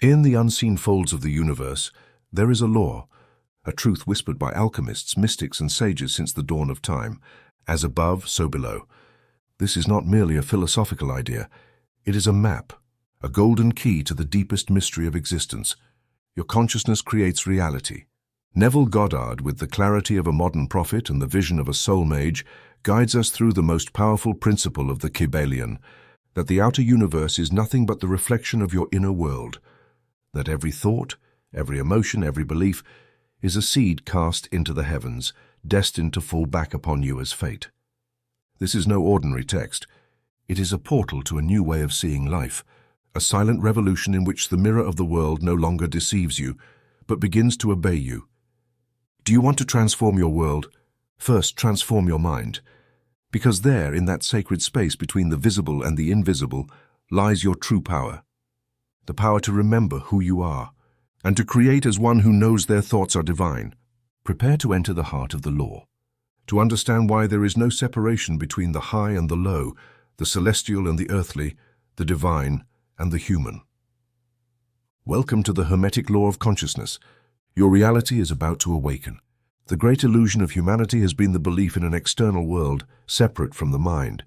In the unseen folds of the universe, there is a law, a truth whispered by alchemists, mystics, and sages since the dawn of time, as above, so below. This is not merely a philosophical idea. It is a map, a golden key to the deepest mystery of existence. Your consciousness creates reality. Neville Goddard, with the clarity of a modern prophet and the vision of a soul mage, guides us through the most powerful principle of the Kybalion, that the outer universe is nothing but the reflection of your inner world, that every thought, every emotion, every belief is a seed cast into the heavens, destined to fall back upon you as fate. This is no ordinary text. It is a portal to a new way of seeing life, a silent revolution in which the mirror of the world no longer deceives you, but begins to obey you. Do you want to transform your world? First, transform your mind, because there, in that sacred space between the visible and the invisible, lies your true power. The power to remember who you are, and to create as one who knows their thoughts are divine. Prepare to enter the heart of the law, to understand why there is no separation between the high and the low, the celestial and the earthly, the divine and the human. Welcome to the Hermetic law of consciousness. Your reality is about to awaken. The great illusion of humanity has been the belief in an external world, separate from the mind.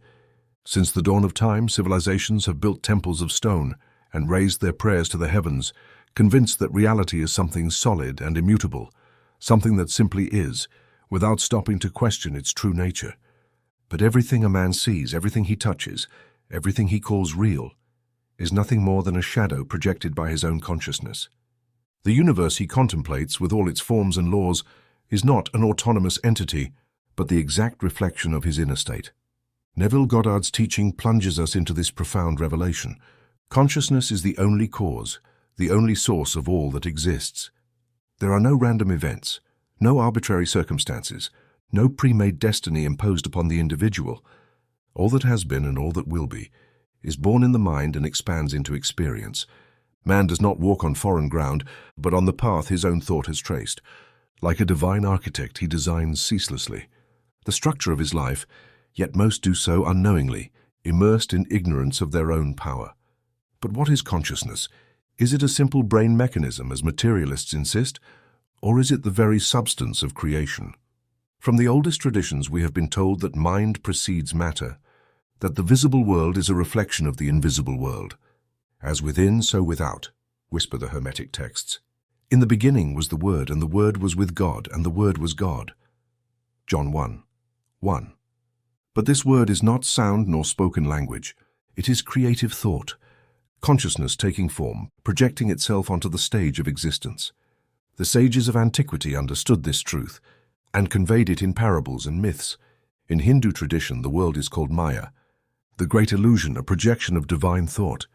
Since the dawn of time, civilizations have built temples of stone and raised their prayers to the heavens, convinced that reality is something solid and immutable, something that simply is, without stopping to question its true nature. But everything a man sees, everything he touches, everything he calls real, is nothing more than a shadow projected by his own consciousness. The universe he contemplates, with all its forms and laws, is not an autonomous entity, but the exact reflection of his inner state. Neville Goddard's teaching plunges us into this profound revelation. Consciousness is the only cause, the only source of all that exists. There are no random events, no arbitrary circumstances, no pre-made destiny imposed upon the individual. All that has been and all that will be is born in the mind and expands into experience. Man does not walk on foreign ground, but on the path his own thought has traced. Like a divine architect, he designs ceaselessly the structure of his life, yet most do so unknowingly, immersed in ignorance of their own power. But what is consciousness? Is it a simple brain mechanism, as materialists insist, or is it the very substance of creation? From the oldest traditions we have been told that mind precedes matter, that the visible world is a reflection of the invisible world. As within, so without, whisper the Hermetic texts. In the beginning was the Word, and the Word was with God, and the Word was God. John 1:1. But this word is not sound nor spoken language. It is creative thought, consciousness taking form, projecting itself onto the stage of existence. The sages of antiquity understood this truth and conveyed it in parables and myths. In Hindu tradition, the world is called Maya, the great illusion, a projection of divine thought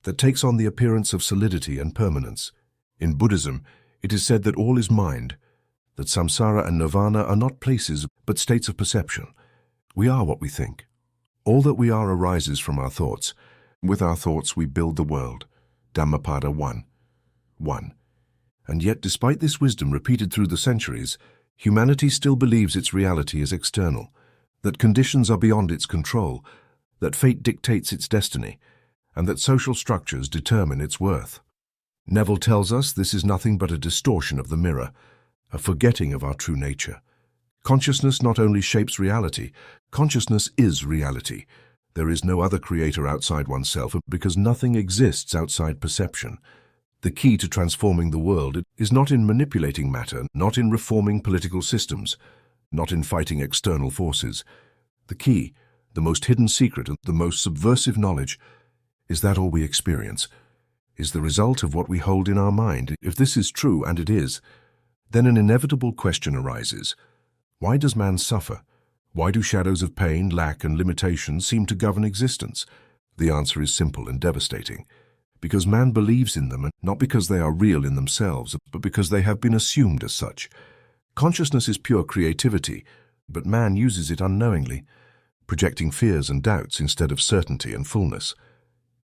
that takes on the appearance of solidity and permanence. In Buddhism, it is said that all is mind, that samsara and nirvana are not places but states of perception. We are what we think. All that we are arises from our thoughts. With our thoughts we build the world. Dhammapada 1:1. And yet, despite this wisdom repeated through the centuries, humanity still believes its reality is external, that conditions are beyond its control, that fate dictates its destiny, and that social structures determine its worth. Neville tells us this is nothing but a distortion of the mirror, a forgetting of our true nature. Consciousness not only shapes reality, consciousness is reality. There is no other creator outside oneself, because nothing exists outside perception. The key to transforming the world is not in manipulating matter, not in reforming political systems, not in fighting external forces. The key, the most hidden secret, and the most subversive knowledge is that all we experience is the result of what we hold in our mind. If this is true, and it is, then an inevitable question arises. Why does man suffer? Why do shadows of pain, lack, and limitation seem to govern existence? The answer is simple and devastating. Because man believes in them, and not because they are real in themselves, but because they have been assumed as such. Consciousness is pure creativity, but man uses it unknowingly, projecting fears and doubts instead of certainty and fullness.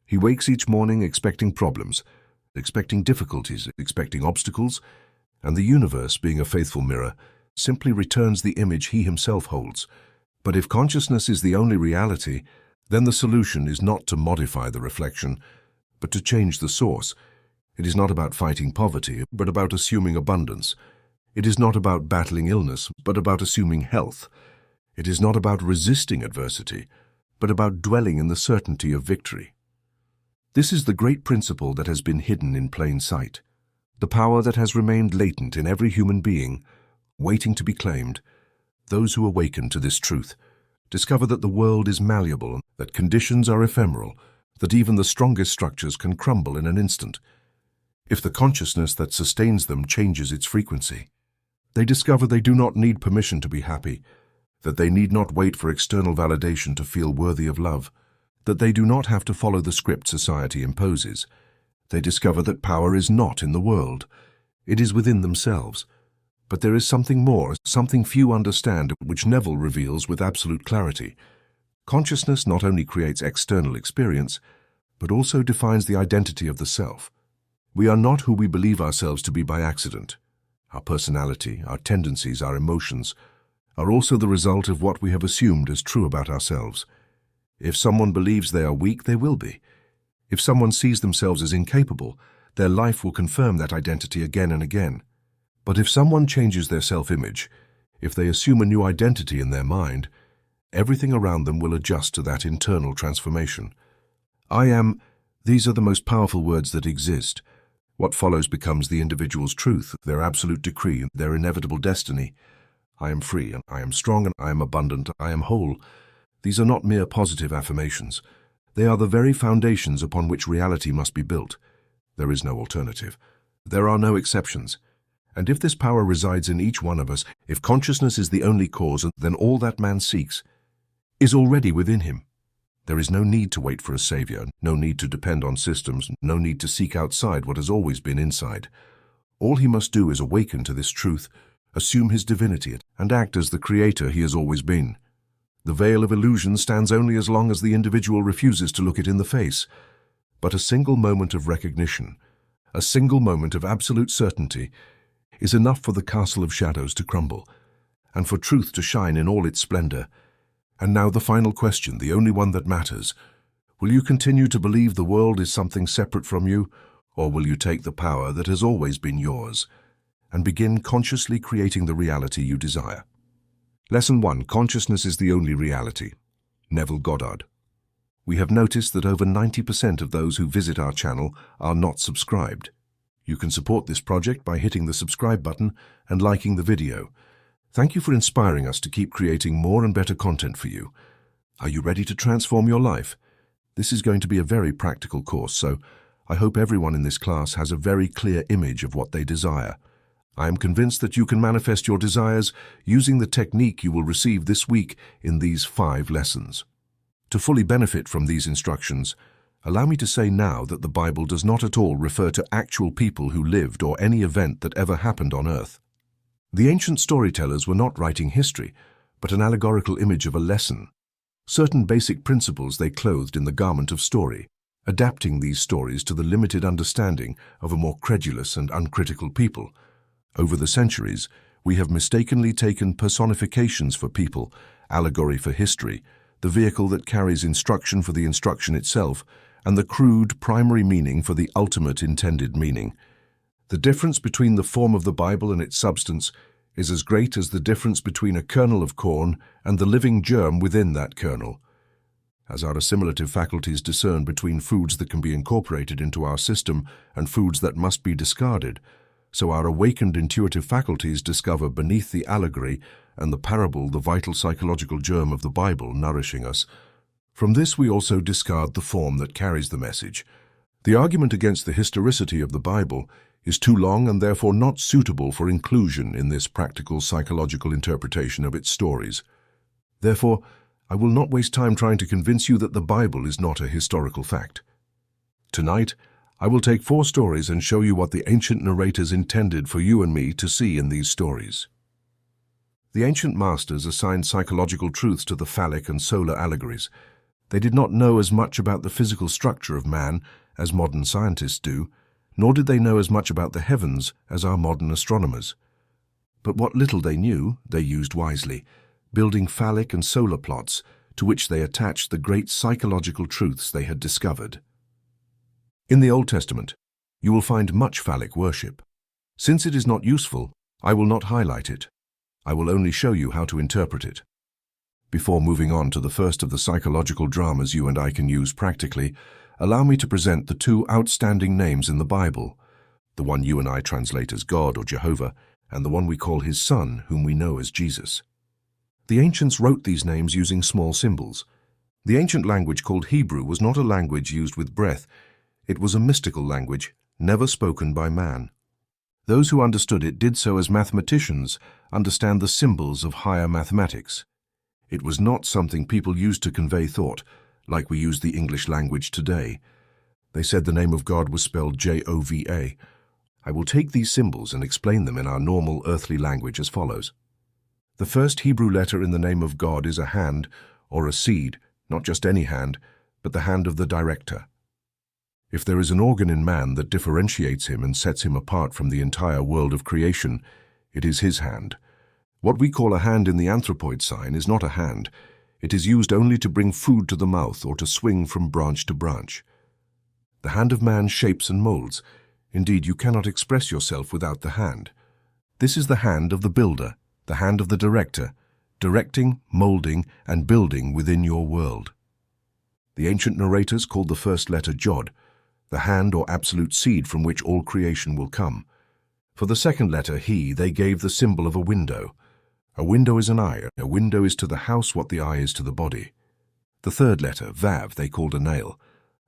He wakes each morning expecting problems, expecting difficulties, expecting obstacles, and the universe, being a faithful mirror, simply returns the image he himself holds. But if consciousness is the only reality, then the solution is not to modify the reflection, but to change the source. It is not about fighting poverty, but about assuming abundance. It is not about battling illness, but about assuming health. It is not about resisting adversity, but about dwelling in the certainty of victory. This is the great principle that has been hidden in plain sight, the power that has remained latent in every human being, waiting to be claimed. Those who awaken to this truth discover that the world is malleable, that conditions are ephemeral, that even the strongest structures can crumble in an instant. If the consciousness that sustains them changes its frequency, they discover they do not need permission to be happy, that they need not wait for external validation to feel worthy of love, that they do not have to follow the script society imposes. They discover that power is not in the world. It is within themselves. But there is something more, something few understand, which Neville reveals with absolute clarity. Consciousness not only creates external experience, but also defines the identity of the self. We are not who we believe ourselves to be by accident. Our personality, our tendencies, our emotions are also the result of what we have assumed as true about ourselves. If someone believes they are weak, they will be. If someone sees themselves as incapable, their life will confirm that identity again and again. But if someone changes their self-image, if they assume a new identity in their mind, everything around them will adjust to that internal transformation. I am, these are the most powerful words that exist. What follows becomes the individual's truth, their absolute decree, their inevitable destiny. I am free, and I am strong, and I am abundant, I am whole. These are not mere positive affirmations. They are the very foundations upon which reality must be built. There is no alternative. There are no exceptions. And if this power resides in each one of us, if consciousness is the only cause, then all that man seeks is already within him. There is no need to wait for a savior, no need to depend on systems, no need to seek outside what has always been inside. All he must do is awaken to this truth, assume his divinity, and act as the creator he has always been. The veil of illusion stands only as long as the individual refuses to look it in the face. But a single moment of recognition, a single moment of absolute certainty, is enough for the castle of shadows to crumble, and for truth to shine in all its splendor. And now the final question, the only one that matters. Will you continue to believe the world is something separate from you, or will you take the power that has always been yours and begin consciously creating the reality you desire? Lesson 1. Consciousness is the only reality. Neville Goddard. We have noticed that over 90% of those who visit our channel are not subscribed. You can support this project by hitting the subscribe button and liking the video. Thank you for inspiring us to keep creating more and better content for you. Are you ready to transform your life? This is going to be a very practical course, so I hope everyone in this class has a very clear image of what they desire. I am convinced that you can manifest your desires using the technique you will receive this week in these 5 lessons. To fully benefit from these instructions, allow me to say now that the Bible does not at all refer to actual people who lived or any event that ever happened on earth. The ancient storytellers were not writing history, but an allegorical image of a lesson. Certain basic principles they clothed in the garment of story, adapting these stories to the limited understanding of a more credulous and uncritical people. Over the centuries, we have mistakenly taken personifications for people, allegory for history, the vehicle that carries instruction for the instruction itself, and the crude primary meaning for the ultimate intended meaning. The difference between the form of the Bible and its substance is as great as the difference between a kernel of corn and the living germ within that kernel. As our assimilative faculties discern between foods that can be incorporated into our system and foods that must be discarded, so our awakened intuitive faculties discover beneath the allegory and the parable the vital psychological germ of the Bible nourishing us. From this we also discard the form that carries the message. The argument against the historicity of the Bible is too long and therefore not suitable for inclusion in this practical psychological interpretation of its stories. Therefore, I will not waste time trying to convince you that the Bible is not a historical fact. Tonight, I will take 4 stories and show you what the ancient narrators intended for you and me to see in these stories. The ancient masters assigned psychological truths to the phallic and solar allegories. They did not know as much about the physical structure of man as modern scientists do, nor did they know as much about the heavens as our modern astronomers. But what little they knew, they used wisely, building phallic and solar plots to which they attached the great psychological truths they had discovered. In the Old Testament, You will find much phallic worship. Since it is not useful, I will not highlight it. I will only show you how to interpret it. Before moving on to the first of the psychological dramas you and I can use practically, allow me to present the two outstanding names in the Bible, the one you and I translate as God or Jehovah, and the one we call his Son, whom we know as Jesus. The ancients wrote these names using small symbols. The ancient language called Hebrew was not a language used with breath. It was a mystical language, never spoken by man. Those who understood it did so as mathematicians understand the symbols of higher mathematics. It was not something people used to convey thought, like we use the English language today. They said the name of God was spelled Jova. I will take these symbols and explain them in our normal earthly language as follows. The first Hebrew letter in the name of God is a hand, or a seed, not just any hand, but the hand of the director. If there is an organ in man that differentiates him and sets him apart from the entire world of creation, it is his hand. What we call a hand in the anthropoid sign is not a hand. It is used only to bring food to the mouth or to swing from branch to branch. The hand of man shapes and molds. Indeed, you cannot express yourself without the hand. This is the hand of the builder, the hand of the director, directing, molding, and building within your world. The ancient narrators called the first letter Jod, the hand or absolute seed from which all creation will come. For the second letter, He, they gave the symbol of a window. A window is an eye. A window is to the house what the eye is to the body. The third letter, Vav, they called a nail.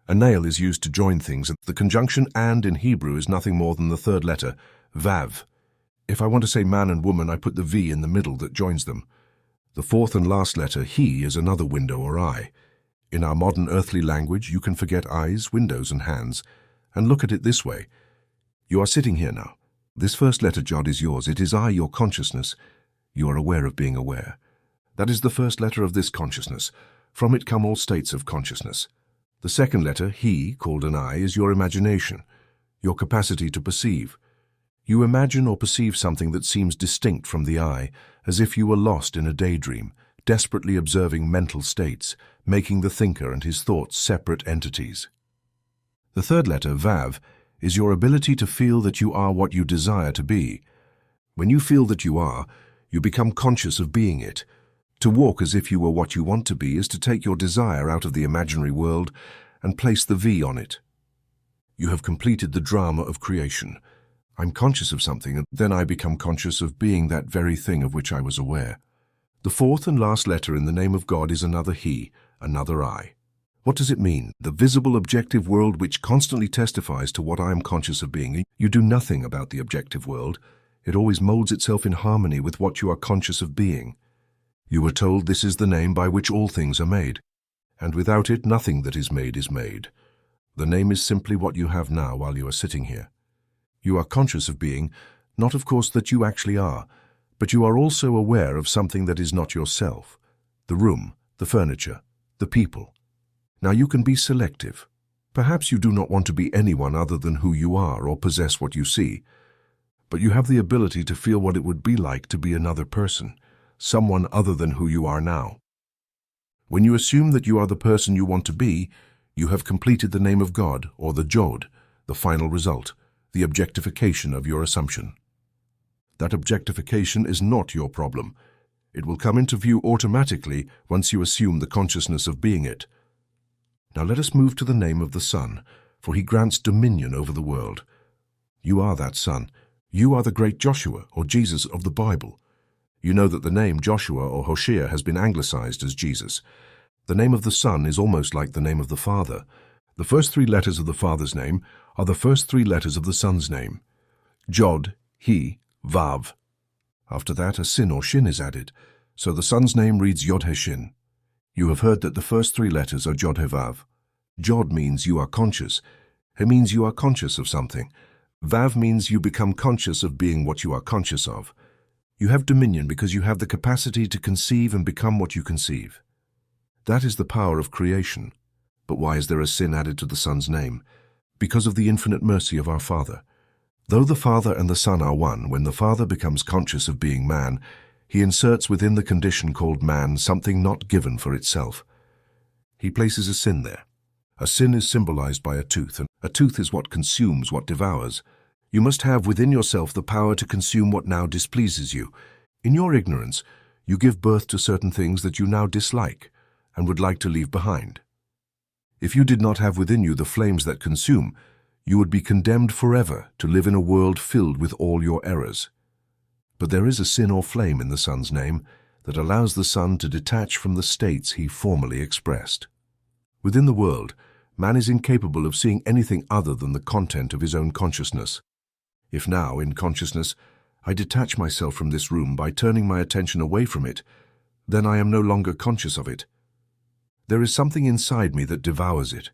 A nail is used to join things. The conjunction and in Hebrew is nothing more than the third letter, Vav. If I want to say man and woman, I put the V in the middle that joins them. The fourth and last letter, He, is another window or eye. In our modern earthly language, you can forget eyes, windows, and hands, and look at it this way. You are sitting here now. This first letter, Jod, is yours. It is I, your consciousness. You are aware of being aware. That is the first letter of this consciousness. From it come all states of consciousness. The second letter, He, called an I, is your imagination, your capacity to perceive. You imagine or perceive something that seems distinct from the I, as if you were lost in a daydream, desperately observing mental states, making the thinker and his thoughts separate entities. The third letter, Vav, is your ability to feel that you are what you desire to be. When you feel that you are, you become conscious of being it. To walk as if you were what you want to be is to take your desire out of the imaginary world and place the V on it. You have completed the drama of creation. I'm conscious of something, and then I become conscious of being that very thing of which I was aware. The fourth and last letter in the name of God is another He, another I. What does it mean? The visible objective world which constantly testifies to what I am conscious of being. You do nothing about the objective world. It always molds itself in harmony with what you are conscious of being. You were told this is the name by which all things are made, and without it nothing that is made is made. The name is simply what you have now while you are sitting here. You are conscious of being, not of course that you actually are, but you are also aware of something that is not yourself, the room, the furniture, the people. Now you can be selective. Perhaps you do not want to be anyone other than who you are or possess what you see, but you have the ability to feel what it would be like to be another person, someone other than who you are now. When you assume that you are the person you want to be, you have completed the name of God, or the Jod, the final result, the objectification of your assumption. That objectification is not your problem. It will come into view automatically once you assume the consciousness of being it. Now let us move to the name of the Son, for He grants dominion over the world. You are that Son. You are the great Joshua, or Jesus of the Bible. You know that the name Joshua or Hoshea has been anglicized as Jesus. The name of the Son is almost like the name of the Father. The first three letters of the Father's name are the first three letters of the Son's name. Jod, He, Vav. After that, a sin or shin is added, so the Son's name reads Yod-He-Shin. You have heard that the first three letters are Jod-He-Vav. Jod means you are conscious. He means you are conscious of something. Vav means you become conscious of being what you are conscious of. You have dominion because you have the capacity to conceive and become what you conceive. That is the power of creation. But why is there a sin added to the Son's name? Because of the infinite mercy of our Father. Though the Father and the Son are one, when the Father becomes conscious of being man, He inserts within the condition called man something not given for itself. He places a sin there. A sin is symbolized by a tooth, and a tooth is what consumes, what devours. You must have within yourself the power to consume what now displeases you. In your ignorance, you give birth to certain things that you now dislike and would like to leave behind. If you did not have within you the flames that consume, you would be condemned forever to live in a world filled with all your errors. But there is a sin or flame in the Son's name that allows the Son to detach from the states he formerly expressed. Within the world, man is incapable of seeing anything other than the content of his own consciousness. If now, in consciousness, I detach myself from this room by turning my attention away from it, then I am no longer conscious of it. There is something inside me that devours it.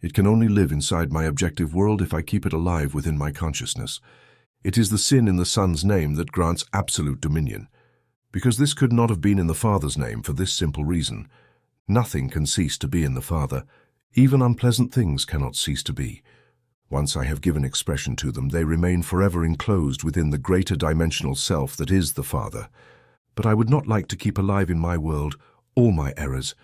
It can only live inside my objective world if I keep it alive within my consciousness. It is the sin in the Son's name that grants absolute dominion. Because this could not have been in the Father's name for this simple reason. Nothing can cease to be in the Father. Even unpleasant things cannot cease to be. Once I have given expression to them, they remain forever enclosed within the greater dimensional self that is the Father. But I would not like to keep alive in my world all my errors.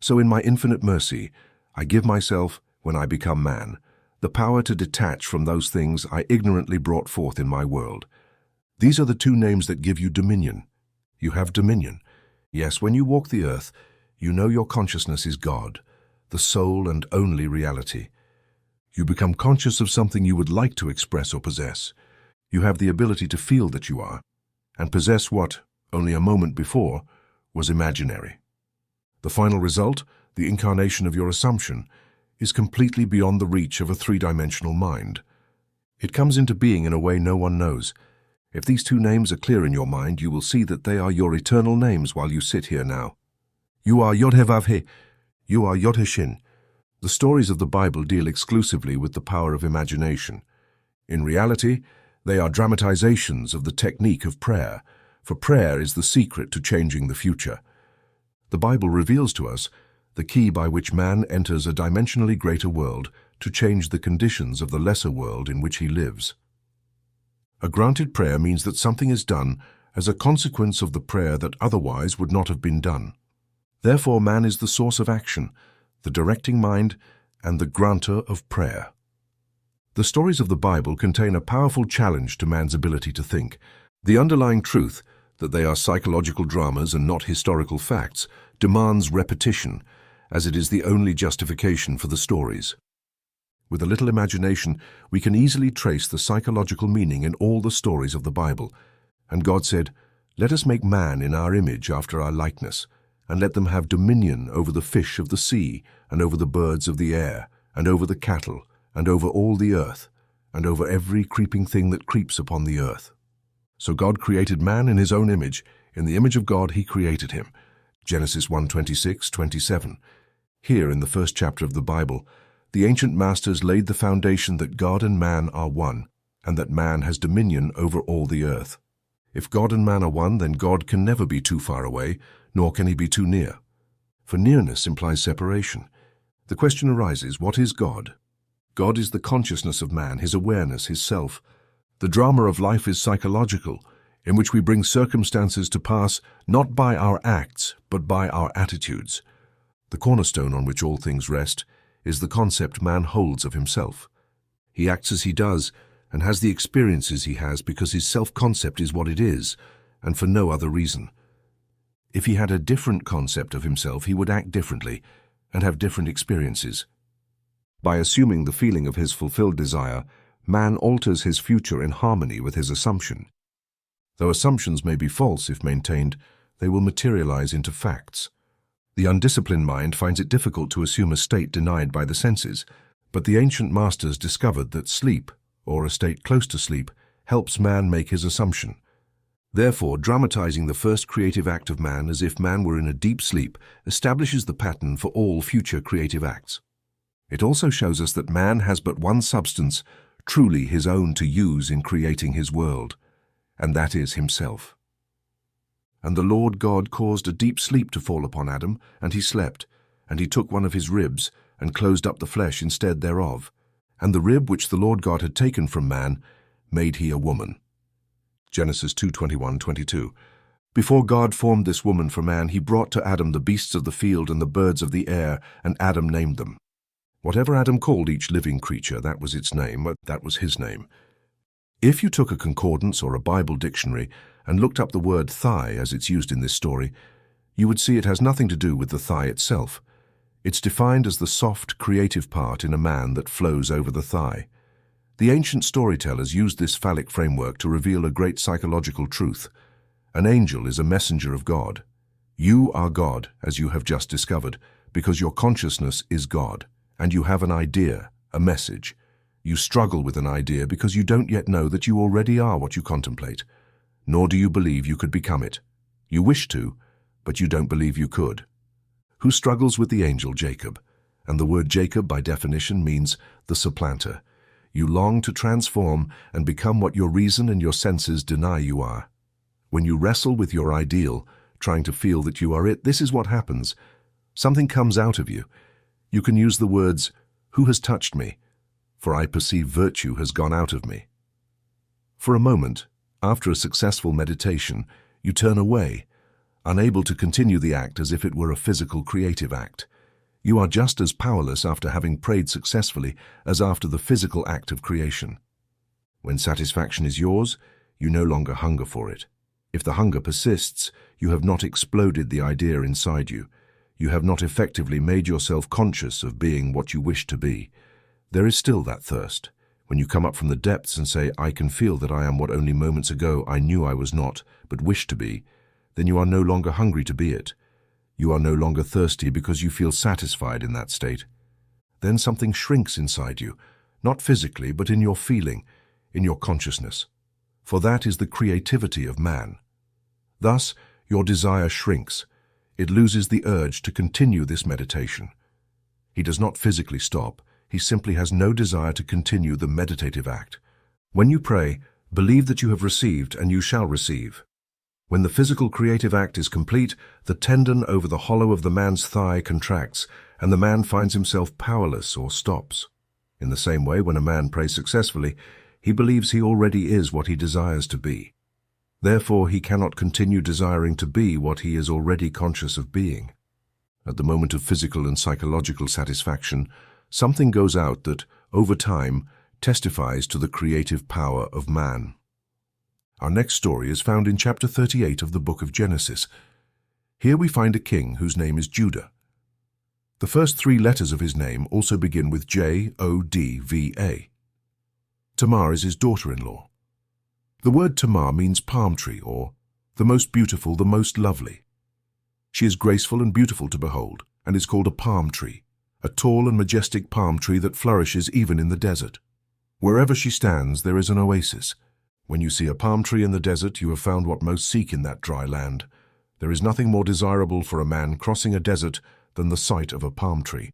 So in my infinite mercy, I give myself, when I become man, the power to detach from those things I ignorantly brought forth in my world. These are the two names that give you dominion. You have dominion. Yes, when you walk the earth, you know your consciousness is God, the sole and only reality. You become conscious of something you would like to express or possess. You have the ability to feel that you are, and possess what, only a moment before, was imaginary. The final result, the incarnation of your assumption, is completely beyond the reach of a three-dimensional mind. It comes into being in a way no one knows. If these two names are clear in your mind, you will see that they are your eternal names while you sit here now. You are Yod-Heh-Vav-Heh. You are Yod-Heh-Shin. The stories of the Bible deal exclusively with the power of imagination. In reality, they are dramatizations of the technique of prayer, for prayer is the secret to changing the future. The Bible reveals to us the key by which man enters a dimensionally greater world to change the conditions of the lesser world in which he lives. A granted prayer means that something is done as a consequence of the prayer that otherwise would not have been done. Therefore, man is the source of action, the directing mind, and the granter of prayer. The stories of the Bible contain a powerful challenge to man's ability to think. The underlying truth, that they are psychological dramas and not historical facts, demands repetition, as it is the only justification for the stories. With a little imagination, we can easily trace the psychological meaning in all the stories of the Bible. And God said, "Let us make man in our image after our likeness, and let them have dominion over the fish of the sea, and over the birds of the air, and over the cattle, and over all the earth, and over every creeping thing that creeps upon the earth." So God created man in his own image. In the image of God he created him. Genesis 1:26-27. Here in the first chapter of the Bible, the ancient masters laid the foundation that God and man are one, and that man has dominion over all the earth. If God and man are one, then God can never be too far away, nor can he be too near. For nearness implies separation. The question arises, what is God? God is the consciousness of man, his awareness, his self. The drama of life is psychological, in which we bring circumstances to pass not by our acts, but by our attitudes. The cornerstone on which all things rest is the concept man holds of himself. He acts as he does, and has the experiences he has because his self-concept is what it is, and for no other reason. If he had a different concept of himself, he would act differently and have different experiences. By assuming the feeling of his fulfilled desire, man alters his future in harmony with his assumption. Though assumptions may be false if maintained, they will materialize into facts. The undisciplined mind finds it difficult to assume a state denied by the senses, but the ancient masters discovered that sleep, or a state close to sleep, helps man make his assumption. Therefore, dramatizing the first creative act of man as if man were in a deep sleep establishes the pattern for all future creative acts. It also shows us that man has but one substance, truly his own to use in creating his world, and that is himself. And the Lord God caused a deep sleep to fall upon Adam, and he slept, and he took one of his ribs, and closed up the flesh instead thereof. And the rib which the Lord God had taken from man, made he a woman. Genesis 2:21-22. Before God formed this woman for man, he brought to Adam the beasts of the field and the birds of the air, and Adam named them. Whatever Adam called each living creature, that was its name, that was his name. If you took a concordance or a Bible dictionary and looked up the word thigh as it's used in this story, you would see it has nothing to do with the thigh itself. It's defined as the soft, creative part in a man that flows over the thigh. The ancient storytellers used this phallic framework to reveal a great psychological truth. An angel is a messenger of God. You are God, as you have just discovered, because your consciousness is God, and you have an idea, a message. You struggle with an idea because you don't yet know that you already are what you contemplate, nor do you believe you could become it. You wish to, but you don't believe you could. Who struggles with the angel Jacob? And the word Jacob, by definition, means the supplanter. You long to transform and become what your reason and your senses deny you are. When you wrestle with your ideal, trying to feel that you are it, this is what happens. Something comes out of you. You can use the words, "Who has touched me? For I perceive virtue has gone out of me." For a moment, after a successful meditation, you turn away, unable to continue the act as if it were a physical creative act. You are just as powerless after having prayed successfully as after the physical act of creation. When satisfaction is yours, you no longer hunger for it. If the hunger persists, you have not exploded the idea inside you. You have not effectively made yourself conscious of being what you wish to be. There is still that thirst. When you come up from the depths and say, "I can feel that I am what only moments ago I knew I was not, but wished to be," then you are no longer hungry to be it. You are no longer thirsty because you feel satisfied in that state. Then something shrinks inside you, not physically, but in your feeling, in your consciousness. For that is the creativity of man. Thus, your desire shrinks. It loses the urge to continue this meditation. He does not physically stop. He simply has no desire to continue the meditative act. When you pray, believe that you have received and you shall receive. When the physical creative act is complete, the tendon over the hollow of the man's thigh contracts, and the man finds himself powerless or stops. In the same way, when a man prays successfully, he believes he already is what he desires to be. Therefore, he cannot continue desiring to be what he is already conscious of being. At the moment of physical and psychological satisfaction, something goes out that, over time, testifies to the creative power of man. Our next story is found in chapter 38 of the book of Genesis. Here we find a king whose name is Judah. The first three letters of his name also begin with Jodva. Tamar is his daughter-in-law. The word Tamar means palm tree, or the most beautiful, the most lovely. She is graceful and beautiful to behold, and is called a palm tree, a tall and majestic palm tree that flourishes even in the desert. Wherever she stands, there is an oasis. When you see a palm tree in the desert, you have found what most seek in that dry land. There is nothing more desirable for a man crossing a desert than the sight of a palm tree.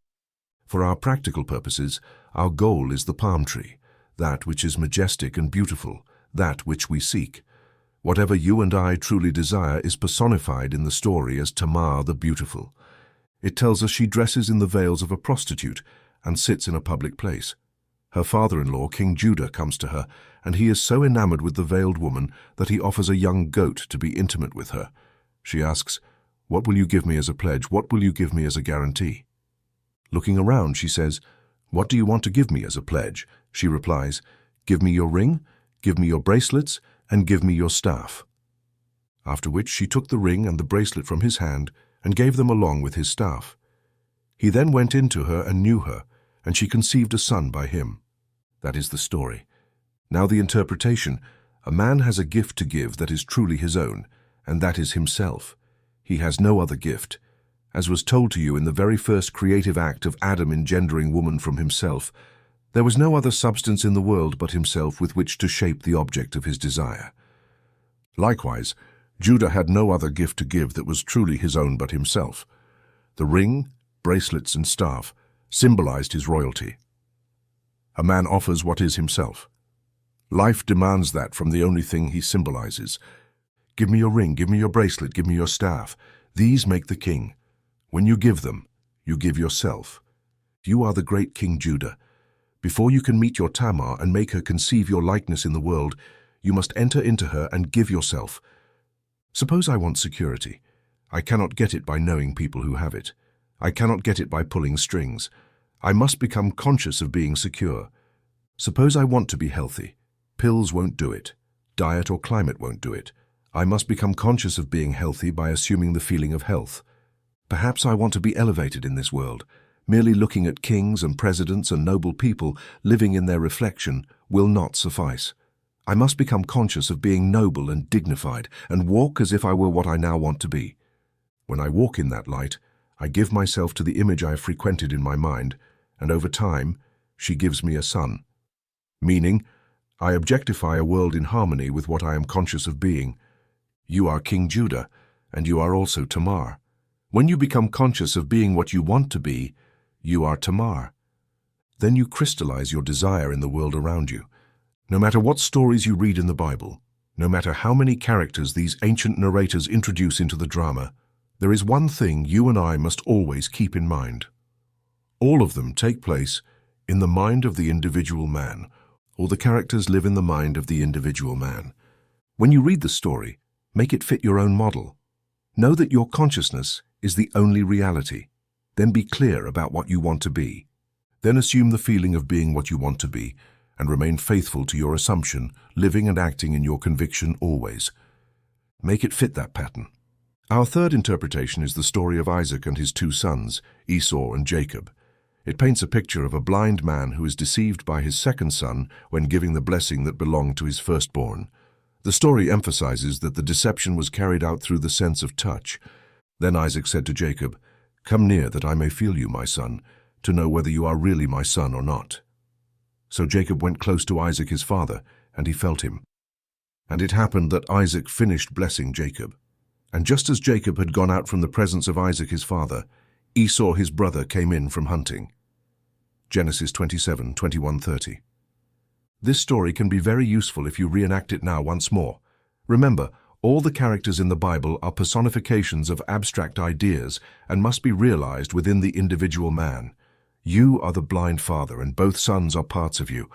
For our practical purposes, our goal is the palm tree, that which is majestic and beautiful, that which we seek. Whatever you and I truly desire is personified in the story as Tamar the beautiful. It tells us she dresses in the veils of a prostitute and sits in a public place. Her father-in-law, King Judah, comes to her, and he is so enamored with the veiled woman that he offers a young goat to be intimate with her. She asks, "What will you give me as a pledge? What will you give me as a guarantee?" Looking around, she says, "What do you want to give me as a pledge?" She replies, "Give me your ring, give me your bracelets, and give me your staff." After which she took the ring and the bracelet from his hand and gave them along with his staff. He then went in to her and knew her, and she conceived a son by him. That is the story. Now the interpretation. A man has a gift to give that is truly his own, and that is himself. He has no other gift. As was told to you in the very first creative act of Adam engendering woman from himself, there was no other substance in the world but himself with which to shape the object of his desire. Likewise, Judah had no other gift to give that was truly his own but himself. The ring, bracelets, and staff symbolized his royalty. A man offers what is himself. Life demands that from the only thing he symbolizes. Give me your ring, give me your bracelet, give me your staff. These make the king. When you give them, you give yourself. You are the great King Judah. Before you can meet your Tamar and make her conceive your likeness in the world, you must enter into her and give yourself. Suppose I want security. I cannot get it by knowing people who have it. I cannot get it by pulling strings. I must become conscious of being secure. Suppose I want to be healthy. Pills won't do it. Diet or climate won't do it. I must become conscious of being healthy by assuming the feeling of health. Perhaps I want to be elevated in this world. Merely looking at kings and presidents and noble people living in their reflection will not suffice. I must become conscious of being noble and dignified and walk as if I were what I now want to be. When I walk in that light, I give myself to the image I have frequented in my mind, and over time, she gives me a son. Meaning, I objectify a world in harmony with what I am conscious of being. You are King Judah, and you are also Tamar. When you become conscious of being what you want to be, you are Tamar. Then you crystallize your desire in the world around you. No matter what stories you read in the Bible, no matter how many characters these ancient narrators introduce into the drama, there is one thing you and I must always keep in mind. All of them take place in the mind of the individual man, or the characters live in the mind of the individual man. When you read the story, make it fit your own model. Know that your consciousness is the only reality. Then be clear about what you want to be. Then assume the feeling of being what you want to be, and remain faithful to your assumption, living and acting in your conviction always. Make it fit that pattern. Our third interpretation is the story of Isaac and his two sons, Esau and Jacob. It paints a picture of a blind man who is deceived by his second son when giving the blessing that belonged to his firstborn. The story emphasizes that the deception was carried out through the sense of touch. Then Isaac said to Jacob, "Come near that I may feel you, my son, to know whether you are really my son or not." So Jacob went close to Isaac his father, and he felt him. And it happened that Isaac finished blessing Jacob. And just as Jacob had gone out from the presence of Isaac his father, Esau his brother came in from hunting. Genesis 27:21-30. This story can be very useful if you reenact it now once more. Remember, all the characters in the Bible are personifications of abstract ideas and must be realized within the individual man. You are the blind father, and both sons are parts of you.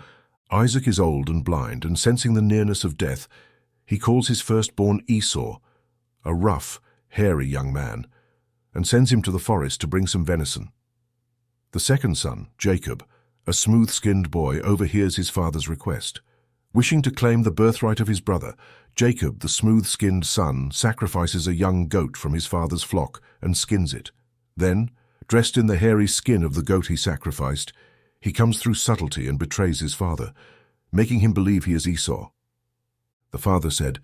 Isaac is old and blind, and sensing the nearness of death, he calls his firstborn Esau, a rough, hairy young man, and sends him to the forest to bring some venison. The second son, Jacob, a smooth-skinned boy, overhears his father's request. Wishing to claim the birthright of his brother, Jacob, the smooth-skinned son, sacrifices a young goat from his father's flock and skins it. Then, dressed in the hairy skin of the goat he sacrificed, he comes through subtlety and betrays his father, making him believe he is Esau. The father said,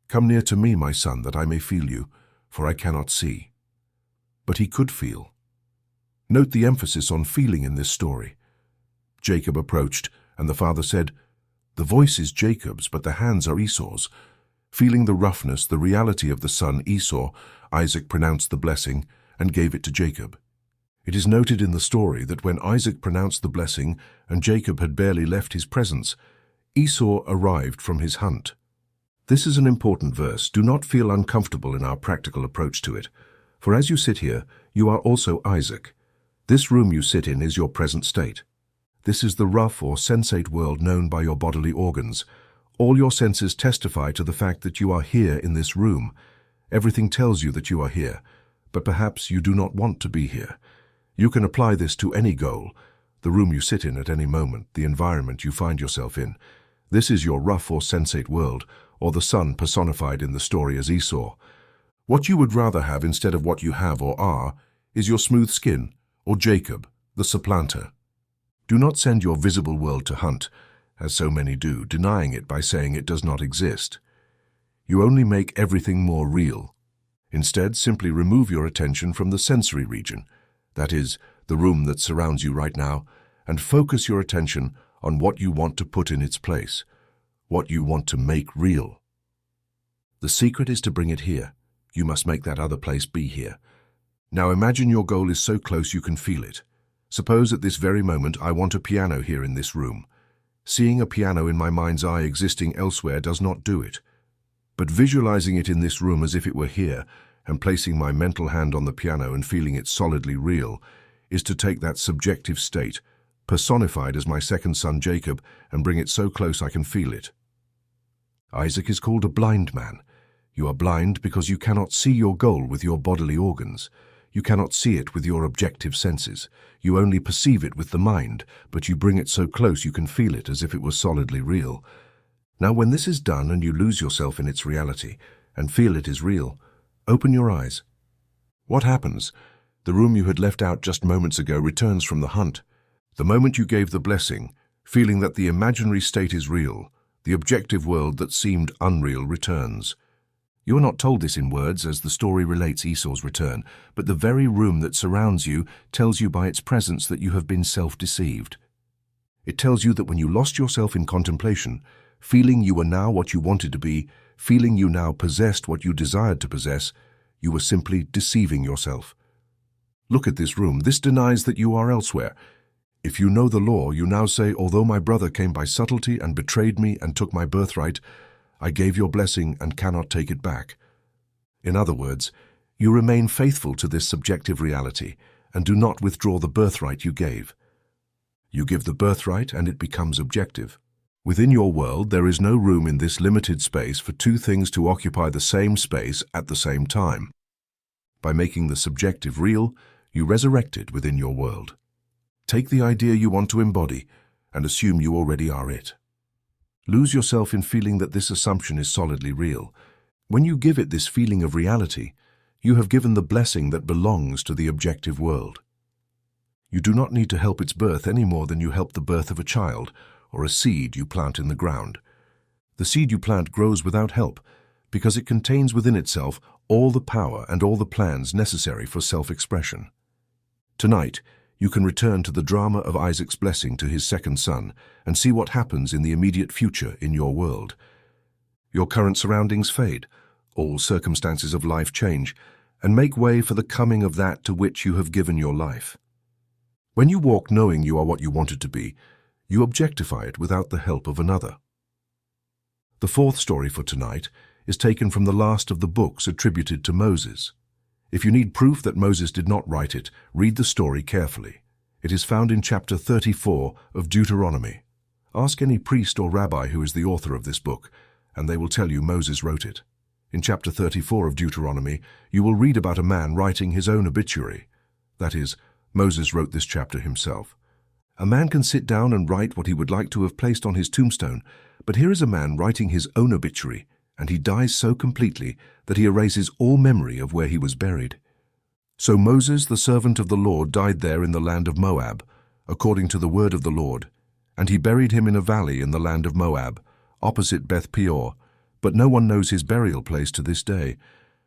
"Come near to me, my son, that I may feel you, for I cannot see." But he could feel. Note the emphasis on feeling in this story. Jacob approached, and the father said, "The voice is Jacob's, but the hands are Esau's." Feeling the roughness, the reality of the son Esau, Isaac pronounced the blessing and gave it to Jacob. It is noted in the story that when Isaac pronounced the blessing and Jacob had barely left his presence, Esau arrived from his hunt. This is an important verse. Do not feel uncomfortable in our practical approach to it, for as you sit here, you are also Isaac. This room you sit in is your present state. This is the rough or sensate world known by your bodily organs. All your senses testify to the fact that you are here in this room. Everything tells you that you are here, but perhaps you do not want to be here. You can apply this to any goal, the room you sit in at any moment, the environment you find yourself in. This is your rough or sensate world, or the son personified in the story as Esau. What you would rather have instead of what you have or are is your smooth skin, or Jacob, the supplanter. Do not send your visible world to hunt, as so many do, denying it by saying it does not exist. You only make everything more real. Instead, simply remove your attention from the sensory region, that is, the room that surrounds you right now, and focus your attention on what you want to put in its place, what you want to make real. The secret is to bring it here. You must make that other place be here. Now imagine your goal is so close you can feel it. Suppose at this very moment I want a piano here in this room. Seeing a piano in my mind's eye existing elsewhere does not do it. But visualizing it in this room as if it were here, and placing my mental hand on the piano and feeling it solidly real, is to take that subjective state, personified as my second son Jacob, and bring it so close I can feel it. Isaac is called a blind man. You are blind because you cannot see your goal with your bodily organs. You cannot see it with your objective senses. You only perceive it with the mind, but you bring it so close you can feel it as if it was solidly real. Now, when this is done and you lose yourself in its reality and feel it is real, open your eyes. What happens? The room you had left out just moments ago returns from the hunt. The moment you gave the blessing, feeling that the imaginary state is real, the objective world that seemed unreal returns. You are not told this in words as the story relates Esau's return, but the very room that surrounds you tells you by its presence that you have been self-deceived. It tells you that when you lost yourself in contemplation, feeling you were now what you wanted to be, feeling you now possessed what you desired to possess, you were simply deceiving yourself. Look at this room. This denies that you are elsewhere. If you know the law, you now say, although my brother came by subtlety and betrayed me and took my birthright, I gave your blessing and cannot take it back. In other words, you remain faithful to this subjective reality and do not withdraw the birthright you gave. You give the birthright and it becomes objective. Within your world, there is no room in this limited space for two things to occupy the same space at the same time. By making the subjective real, you resurrect it within your world. Take the idea you want to embody and assume you already are it. Lose yourself in feeling that this assumption is solidly real. When you give it this feeling of reality, you have given the blessing that belongs to the objective world. You do not need to help its birth any more than you help the birth of a child or a seed you plant in the ground. The seed you plant grows without help because it contains within itself all the power and all the plans necessary for self-expression. Tonight, you can return to the drama of Isaac's blessing to his second son and see what happens in the immediate future in your world. Your current surroundings fade, all circumstances of life change, and make way for the coming of that to which you have given your life. When you walk knowing you are what you wanted to be, you objectify it without the help of another. The fourth story for tonight is taken from the last of the books attributed to Moses. If you need proof that Moses did not write it, read the story carefully. It is found in chapter 34 of Deuteronomy. Ask any priest or rabbi who is the author of this book, and they will tell you Moses wrote it. In chapter 34 of Deuteronomy, you will read about a man writing his own obituary. That is, Moses wrote this chapter himself. A man can sit down and write what he would like to have placed on his tombstone, but here is a man writing his own obituary, and he dies so completely that he erases all memory of where he was buried. So Moses, the servant of the Lord, died there in the land of Moab, according to the word of the Lord, and he buried him in a valley in the land of Moab, opposite Beth Peor, but no one knows his burial place to this day.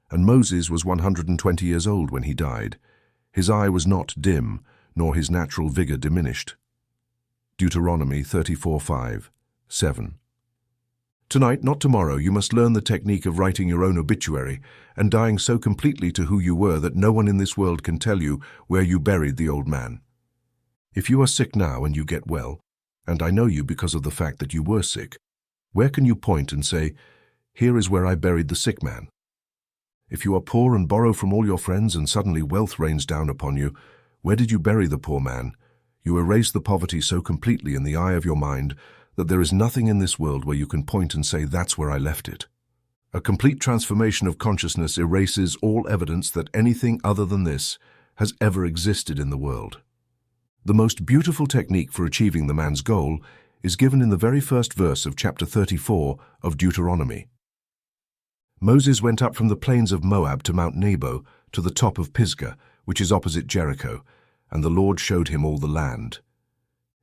And Moses was 120 years old when he died. His eye was not dim, nor his natural vigor diminished. Deuteronomy 34:5-7. Tonight, not tomorrow, you must learn the technique of writing your own obituary and dying so completely to who you were that no one in this world can tell you where you buried the old man. If you are sick now and you get well, and I know you because of the fact that you were sick, where can you point and say, "Here is where I buried the sick man"? If you are poor and borrow from all your friends and suddenly wealth rains down upon you, where did you bury the poor man? You erase the poverty so completely in the eye of your mind that there is nothing in this world where you can point and say, "That's where I left it." A complete transformation of consciousness erases all evidence that anything other than this has ever existed in the world. The most beautiful technique for achieving the man's goal is given in the very first verse of chapter 34 of Deuteronomy. Moses went up from the plains of Moab to Mount Nebo, to the top of Pisgah, which is opposite Jericho, and the Lord showed him all the land.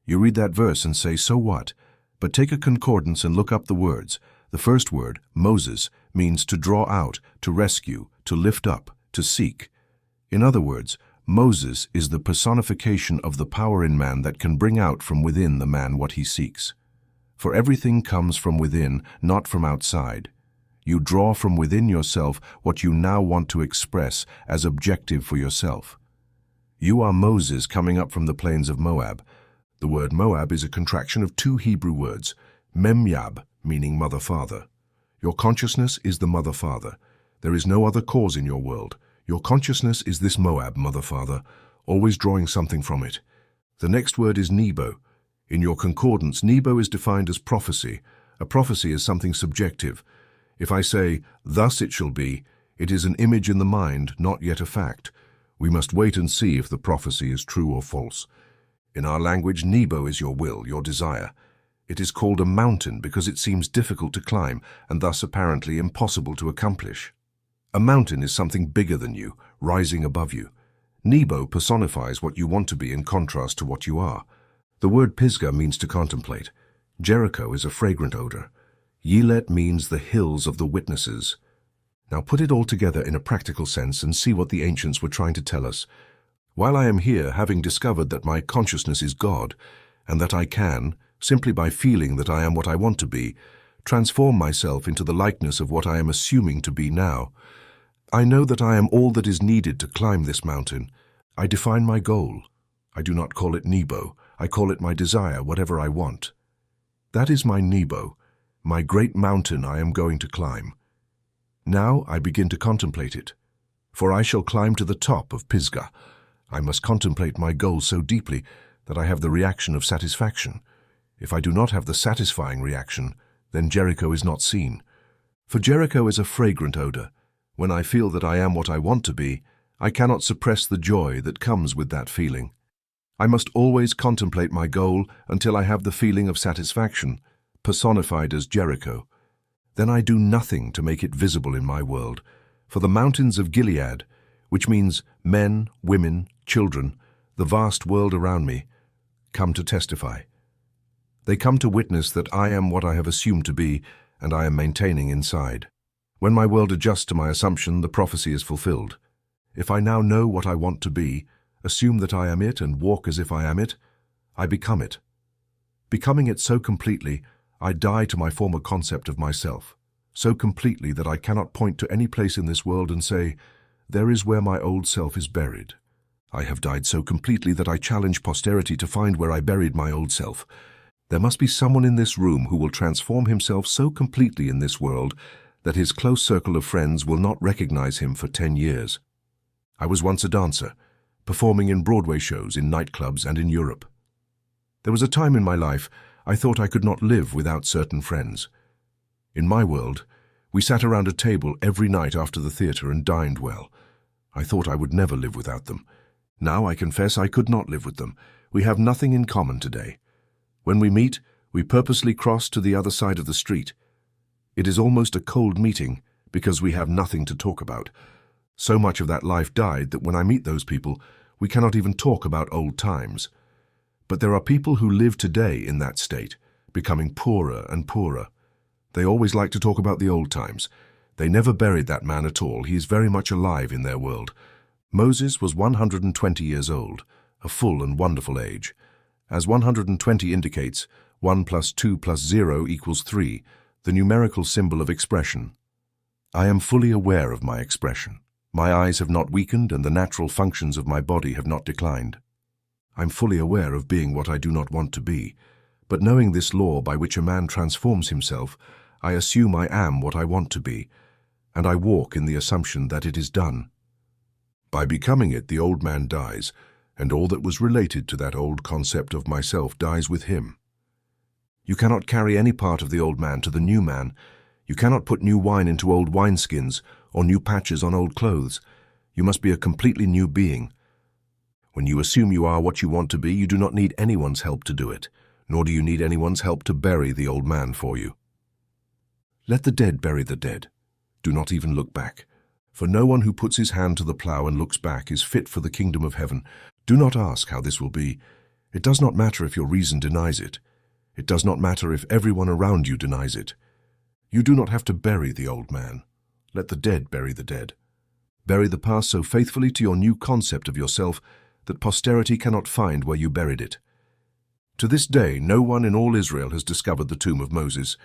You read that verse and say, "So what?" But take a concordance and look up the words. The first word, Moses, means to draw out, to rescue, to lift up, to seek. In other words, Moses is the personification of the power in man that can bring out from within the man what he seeks. For everything comes from within, not from outside. You draw from within yourself what you now want to express as objective for yourself. You are Moses coming up from the plains of Moab. The word Moab is a contraction of two Hebrew words, Mem-Yab, meaning mother-father. Your consciousness is the mother-father. There is no other cause in your world. Your consciousness is this Moab mother-father, always drawing something from it. The next word is Nebo. In your concordance, Nebo is defined as prophecy. A prophecy is something subjective. If I say, "Thus it shall be," it is an image in the mind, not yet a fact. We must wait and see if the prophecy is true or false. In our language, Nebo is your will, your desire. It is called a mountain because it seems difficult to climb and thus apparently impossible to accomplish. A mountain is something bigger than you, rising above you. Nebo personifies what you want to be in contrast to what you are. The word Pisgah means to contemplate. Jericho is a fragrant odor. Yilet means the hills of the witnesses. Now put it all together in a practical sense and see what the ancients were trying to tell us. While I am here, having discovered that my consciousness is God, and that I can, simply by feeling that I am what I want to be, transform myself into the likeness of what I am assuming to be now. I know that I am all that is needed to climb this mountain. I define my goal. I do not call it Nebo. I call it my desire, whatever I want. That is my Nebo, my great mountain I am going to climb. Now I begin to contemplate it, for I shall climb to the top of Pisgah. I must contemplate my goal so deeply that I have the reaction of satisfaction. If I do not have the satisfying reaction, then Jericho is not seen. For Jericho is a fragrant odor. When I feel that I am what I want to be, I cannot suppress the joy that comes with that feeling. I must always contemplate my goal until I have the feeling of satisfaction, personified as Jericho. Then I do nothing to make it visible in my world, for the mountains of Gilead, which means men, women, children, the vast world around me, come to testify. They come to witness that I am what I have assumed to be, and I am maintaining inside. When my world adjusts to my assumption, the prophecy is fulfilled. If I now know what I want to be, assume that I am it and walk as if I am it, I become it. Becoming it so completely, I die to my former concept of myself, so completely that I cannot point to any place in this world and say, there is where my old self is buried. I have died so completely that I challenge posterity to find where I buried my old self. There must be someone in this room who will transform himself so completely in this world that his close circle of friends will not recognize him for 10 years. I was once a dancer, performing in Broadway shows, in nightclubs, and in Europe. There was a time in my life I thought I could not live without certain friends. In my world, we sat around a table every night after the theater and dined well. I thought I would never live without them. Now I confess I could not live with them. We have nothing in common today. When we meet, we purposely cross to the other side of the street. It is almost a cold meeting because we have nothing to talk about. So much of that life died that when I meet those people, we cannot even talk about old times. But there are people who live today in that state, becoming poorer and poorer. They always like to talk about the old times. They never buried that man at all. He is very much alive in their world. Moses was 120 years old, a full and wonderful age. As 120 indicates, 1 plus 2 plus 0 equals 3, the numerical symbol of expression. I am fully aware of my expression. My eyes have not weakened and the natural functions of my body have not declined. I'm fully aware of being what I do not want to be, but knowing this law by which a man transforms himself, I assume I am what I want to be, and I walk in the assumption that it is done. By becoming it, the old man dies, and all that was related to that old concept of myself dies with him. You cannot carry any part of the old man to the new man. You cannot put new wine into old wineskins or new patches on old clothes. You must be a completely new being. When you assume you are what you want to be, you do not need anyone's help to do it, nor do you need anyone's help to bury the old man for you. Let the dead bury the dead. Do not even look back. For no one who puts his hand to the plough and looks back is fit for the kingdom of heaven. Do not ask how this will be. It does not matter if your reason denies it. It does not matter if everyone around you denies it. You do not have to bury the old man. Let the dead bury the dead. Bury the past so faithfully to your new concept of yourself that posterity cannot find where you buried it. To this day, no one in all Israel has discovered the tomb of Moses.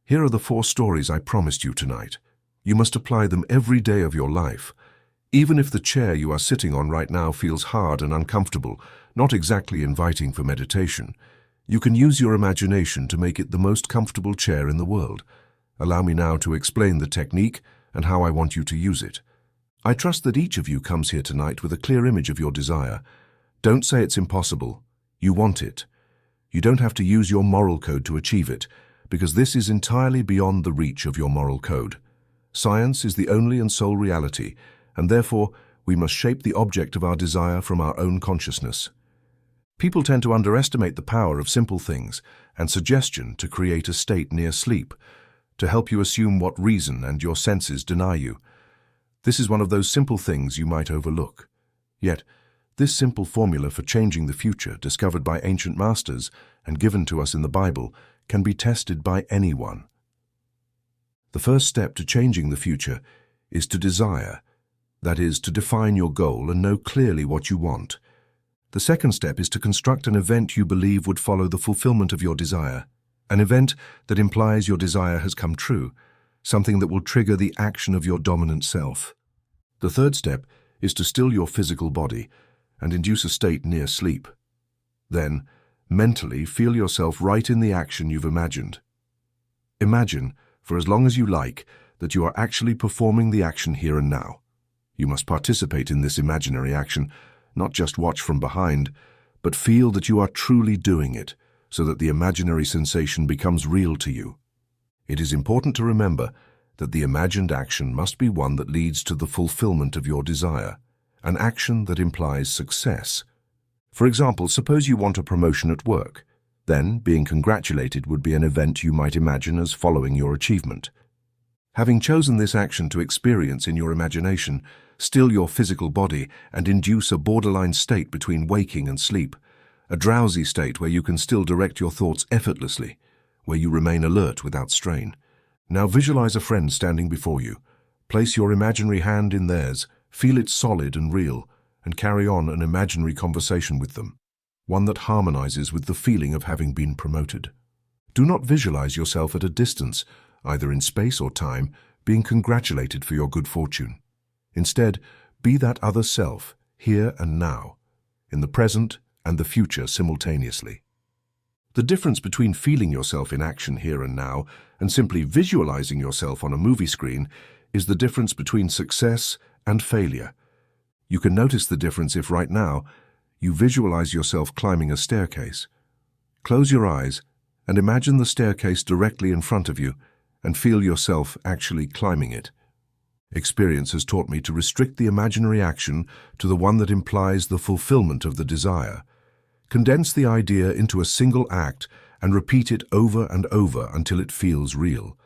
Here are the 4 stories I promised you tonight. You must apply them every day of your life. Even if the chair you are sitting on right now feels hard and uncomfortable, not exactly inviting for meditation, you can use your imagination to make it the most comfortable chair in the world. Allow me now to explain the technique and how I want you to use it. I trust that each of you comes here tonight with a clear image of your desire. Don't say it's impossible. You want it. You don't have to use your moral code to achieve it, because this is entirely beyond the reach of your moral code. Science is the only and sole reality, and therefore we must shape the object of our desire from our own consciousness. People tend to underestimate the power of simple things and suggestion to create a state near sleep, to help you assume what reason and your senses deny you. This is one of those simple things you might overlook. Yet, this simple formula for changing the future, discovered by ancient masters and given to us in the Bible, can be tested by anyone. The first step to changing the future is to desire, that is, to define your goal and know clearly what you want. The second step is to construct an event you believe would follow the fulfillment of your desire, an event that implies your desire has come true, something that will trigger the action of your dominant self. The third step is to still your physical body and induce a state near sleep. Then, mentally feel yourself right in the action you've imagined. Imagine, for as long as you like, that you are actually performing the action here and now. You must participate in this imaginary action, not just watch from behind, but feel that you are truly doing it, so that the imaginary sensation becomes real to you. It is important to remember that the imagined action must be one that leads to the fulfillment of your desire, an action that implies success. For example, suppose you want a promotion at work. Then, being congratulated would be an event you might imagine as following your achievement. Having chosen this action to experience in your imagination, still your physical body and induce a borderline state between waking and sleep, a drowsy state where you can still direct your thoughts effortlessly, where you remain alert without strain. Now visualize a friend standing before you. Place your imaginary hand in theirs, feel it solid and real, and carry on an imaginary conversation with them, one that harmonizes with the feeling of having been promoted. Do not visualize yourself at a distance, either in space or time, being congratulated for your good fortune. Instead, be that other self, here and now, in the present and the future simultaneously. The difference between feeling yourself in action here and now and simply visualizing yourself on a movie screen is the difference between success and failure. You can notice the difference if right now you visualize yourself climbing a staircase. Close your eyes and imagine the staircase directly in front of you and feel yourself actually climbing it. Experience has taught me to restrict the imaginary action to the one that implies the fulfillment of the desire. Condense the idea into a single act and repeat it over and over until it feels real.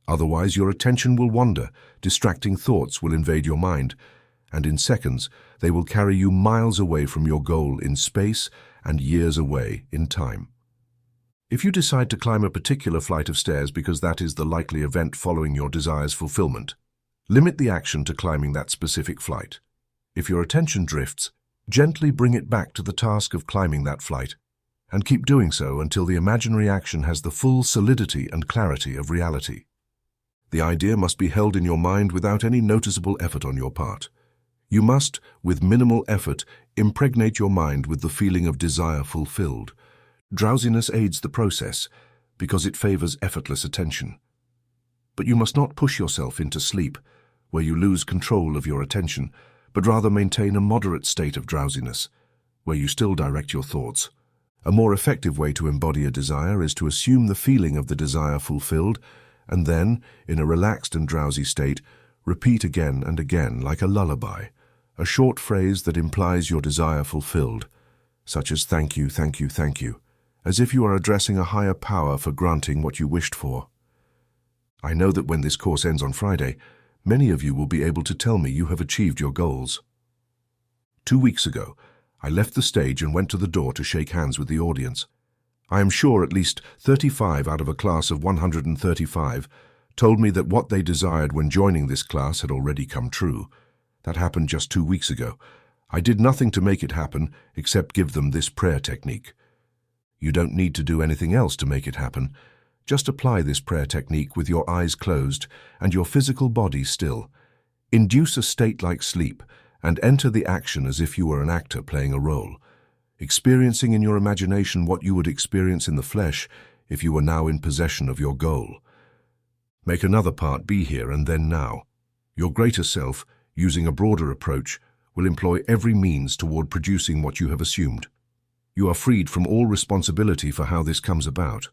Otherwise, your attention will wander, distracting thoughts will invade your mind, and in seconds, they will carry you miles away from your goal in space and years away in time. If you decide to climb a particular flight of stairs because that is the likely event following your desire's fulfillment, limit the action to climbing that specific flight. If your attention drifts, gently bring it back to the task of climbing that flight, and keep doing so until the imaginary action has the full solidity and clarity of reality. The idea must be held in your mind without any noticeable effort on your part. You must, with minimal effort, impregnate your mind with the feeling of desire fulfilled. Drowsiness aids the process because it favors effortless attention. But you must not push yourself into sleep, where you lose control of your attention, but rather maintain a moderate state of drowsiness, where you still direct your thoughts. A more effective way to embody a desire is to assume the feeling of the desire fulfilled, and then, in a relaxed and drowsy state, repeat again and again like a lullaby, a short phrase that implies your desire fulfilled, such as thank you, thank you, thank you, as if you are addressing a higher power for granting what you wished for. I know that when this course ends on Friday, many of you will be able to tell me you have achieved your goals. 2 weeks ago, I left the stage and went to the door to shake hands with the audience. I am sure at least 35 out of a class of 135 told me that what they desired when joining this class had already come true. That happened just 2 weeks ago. I did nothing to make it happen except give them this prayer technique. You don't need to do anything else to make it happen. Just apply this prayer technique with your eyes closed and your physical body still. Induce a state like sleep and enter the action as if you were an actor playing a role, experiencing in your imagination what you would experience in the flesh if you were now in possession of your goal. Make another part be here and then now. Your greater self, using a broader approach, will employ every means toward producing what you have assumed. You are freed from all responsibility for how this comes about,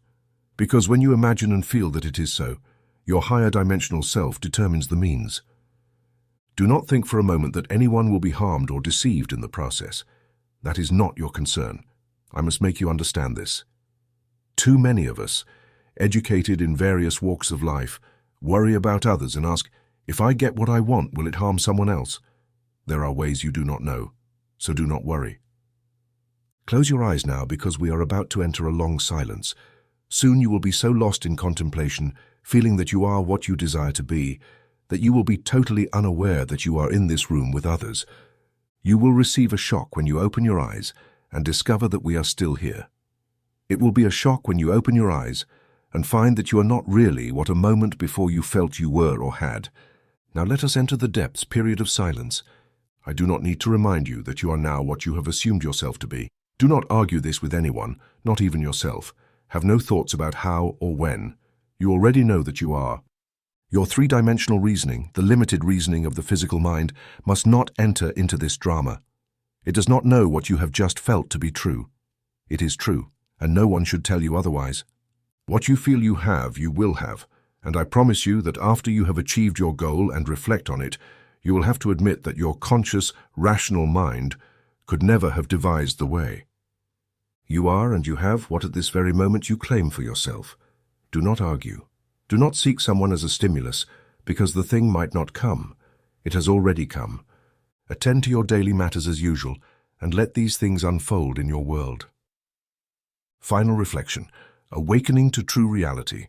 because when you imagine and feel that it is so, your higher dimensional self determines the means. Do not think for a moment that anyone will be harmed or deceived in the process. That is not your concern. I must make you understand this. Too many of us, educated in various walks of life, worry about others and ask, if I get what I want, will it harm someone else? There are ways you do not know, so do not worry. Close your eyes now because we are about to enter a long silence. Soon you will be so lost in contemplation, feeling that you are what you desire to be, that you will be totally unaware that you are in this room with others. You will receive a shock when you open your eyes and discover that we are still here. It will be a shock when you open your eyes and find that you are not really what a moment before you felt you were or had. Now let us enter the depths period of silence. I do not need to remind you that you are now what you have assumed yourself to be. Do not argue this with anyone, not even yourself. Have no thoughts about how or when. You already know that you are. Your three-dimensional reasoning, the limited reasoning of the physical mind, must not enter into this drama. It does not know what you have just felt to be true. It is true, and no one should tell you otherwise. What you feel you have, you will have, and I promise you that after you have achieved your goal and reflect on it, you will have to admit that your conscious, rational mind could never have devised the way. You are and you have what at this very moment you claim for yourself. Do not argue. Do not seek someone as a stimulus, because the thing might not come. It has already come. Attend to your daily matters as usual, and let these things unfold in your world. Final reflection. Awakening to true reality.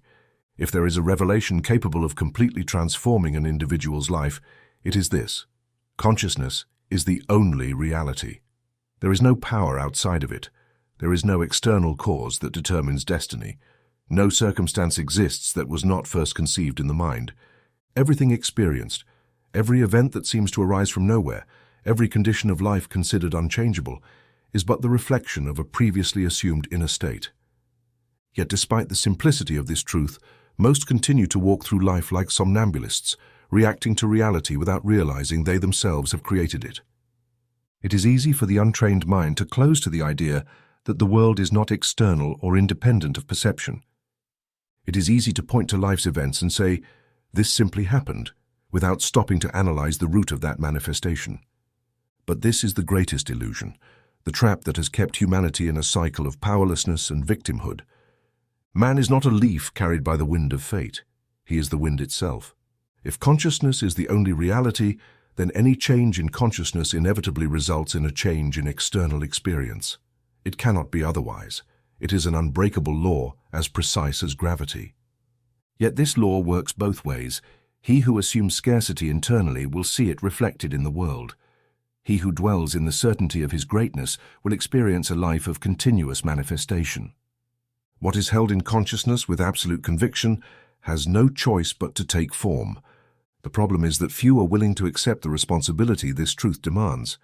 If there is a revelation capable of completely transforming an individual's life, it is this. Consciousness is the only reality. There is no power outside of it. There is no external cause that determines destiny. No circumstance exists that was not first conceived in the mind. Everything experienced, every event that seems to arise from nowhere, every condition of life considered unchangeable, is but the reflection of a previously assumed inner state. Yet despite the simplicity of this truth, most continue to walk through life like somnambulists, reacting to reality without realizing they themselves have created it. It is easy for the untrained mind to close to the idea that the world is not external or independent of perception. It is easy to point to life's events and say, this simply happened, without stopping to analyze the root of that manifestation. But this is the greatest illusion, the trap that has kept humanity in a cycle of powerlessness and victimhood. Man is not a leaf carried by the wind of fate. He is the wind itself. If consciousness is the only reality, then any change in consciousness inevitably results in a change in external experience. It cannot be otherwise. It is an unbreakable law, as precise as gravity. Yet this law works both ways. He who assumes scarcity internally will see it reflected in the world. He who dwells in the certainty of his greatness will experience a life of continuous manifestation. What is held in consciousness with absolute conviction has no choice but to take form. The problem is that few are willing to accept the responsibility this truth demands.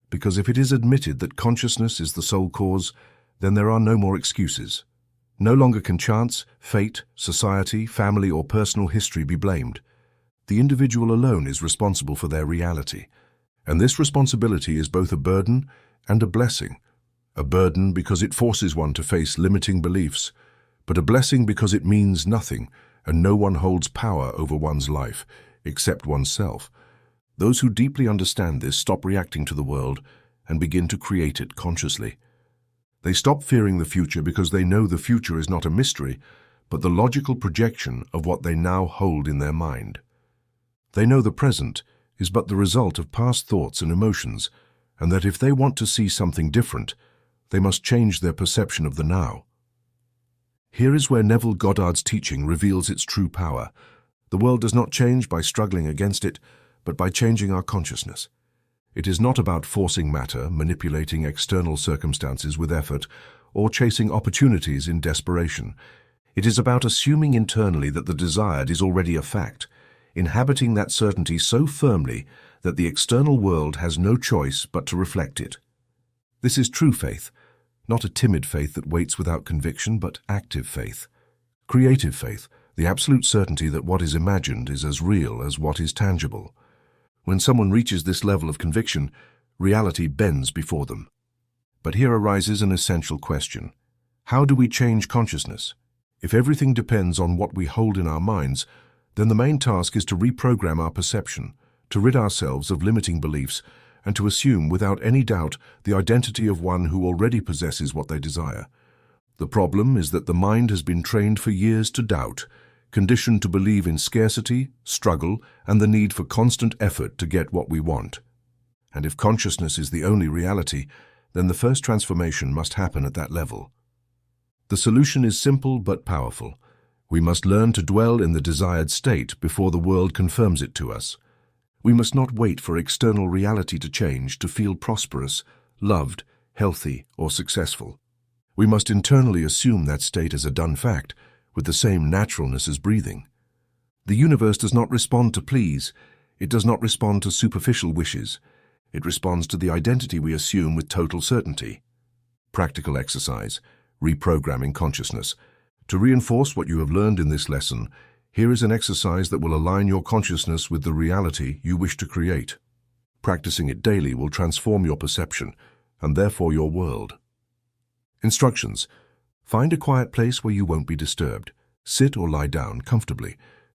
Because if it is admitted that consciousness is the sole cause, then there are no more excuses. No longer can chance, fate, society, family, or personal history be blamed. The individual alone is responsible for their reality. And this responsibility is both a burden and a blessing. A burden because it forces one to face limiting beliefs, but a blessing because it means nothing and no one holds power over one's life, except oneself. Those who deeply understand this stop reacting to the world and begin to create it consciously. They stop fearing the future because they know the future is not a mystery, but the logical projection of what they now hold in their mind. They know the present is but the result of past thoughts and emotions, and that if they want to see something different, they must change their perception of the now. Here is where Neville Goddard's teaching reveals its true power. The world does not change by struggling against it, but by changing our consciousness. It is not about forcing matter, manipulating external circumstances with effort, or chasing opportunities in desperation. It is about assuming internally that the desired is already a fact, inhabiting that certainty so firmly that the external world has no choice but to reflect it. This is true faith, not a timid faith that waits without conviction, but active faith. Creative faith, the absolute certainty that what is imagined is as real as what is tangible. When someone reaches this level of conviction, reality bends before them. But here arises an essential question. How do we change consciousness? If everything depends on what we hold in our minds, then the main task is to reprogram our perception, to rid ourselves of limiting beliefs, and to assume without any doubt the identity of one who already possesses what they desire. The problem is that the mind has been trained for years to doubt, conditioned to believe in scarcity, struggle, and the need for constant effort to get what we want. And if consciousness is the only reality, then the first transformation must happen at that level. The solution is simple but powerful. We must learn to dwell in the desired state before the world confirms it to us. We must not wait for external reality to change to feel prosperous, loved, healthy, or successful. We must internally assume that state as a done fact, with the same naturalness as breathing. The universe does not respond to pleas. It does not respond to superficial wishes. It responds to the identity we assume with total certainty. Practical exercise, reprogramming consciousness. To reinforce what you have learned in this lesson, here is an exercise that will align your consciousness with the reality you wish to create. Practicing it daily will transform your perception, and therefore your world. Instructions. Find a quiet place where you won't be disturbed. Sit or lie down comfortably.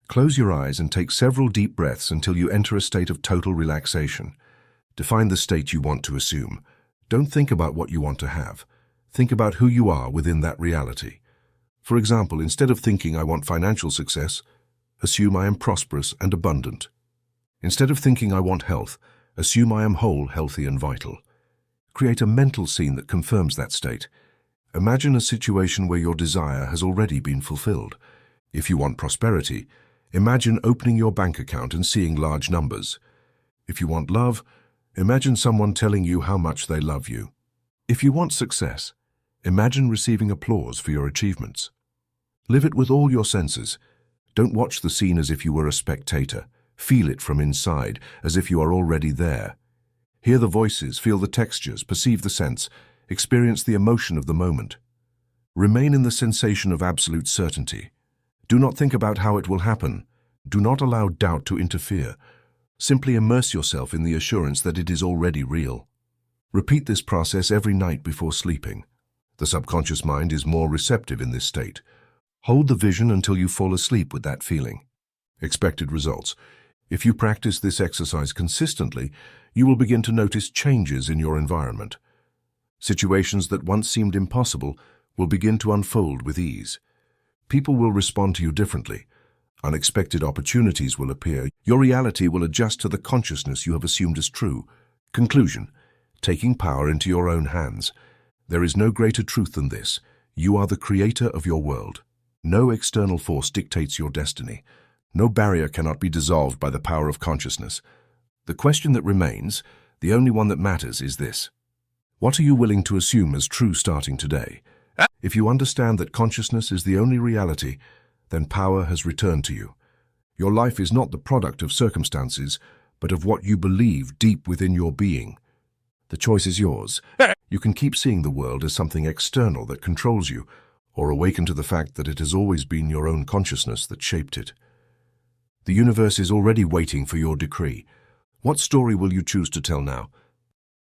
Close your eyes and take several deep breaths until you enter a state of total relaxation. Define the state you want to assume. Don't think about what you want to have. Think about who you are within that reality. For example, instead of thinking I want financial success, assume I am prosperous and abundant. Instead of thinking I want health, assume I am whole, healthy, and vital. Create a mental scene that confirms that state. Imagine a situation where your desire has already been fulfilled. If you want prosperity, imagine opening your bank account and seeing large numbers. If you want love, imagine someone telling you how much they love you. If you want success, imagine receiving applause for your achievements. Live it with all your senses. Don't watch the scene as if you were a spectator. Feel it from inside, as if you are already there. Hear the voices, feel the textures, perceive the sense, experience the emotion of the moment. Remain in the sensation of absolute certainty. Do not think about how it will happen. Do not allow doubt to interfere. Simply immerse yourself in the assurance that it is already real. Repeat this process every night before sleeping. The subconscious mind is more receptive in this state. Hold the vision until you fall asleep with that feeling. Expected results. If you practice this exercise consistently, you will begin to notice changes in your environment. Situations that once seemed impossible will begin to unfold with ease. People will respond to you differently. Unexpected opportunities will appear. Your reality will adjust to the consciousness you have assumed as true. Conclusion. Taking power into your own hands. There is no greater truth than this. You are the creator of your world. No external force dictates your destiny. No barrier cannot be dissolved by the power of consciousness. The question that remains, the only one that matters, is this. What are you willing to assume as true starting today? If you understand that consciousness is the only reality, then power has returned to you. Your life is not the product of circumstances, but of what you believe deep within your being. The choice is yours. You can keep seeing the world as something external that controls you, or awaken to the fact that it has always been your own consciousness that shaped it. The universe is already waiting for your decree. What story will you choose to tell now?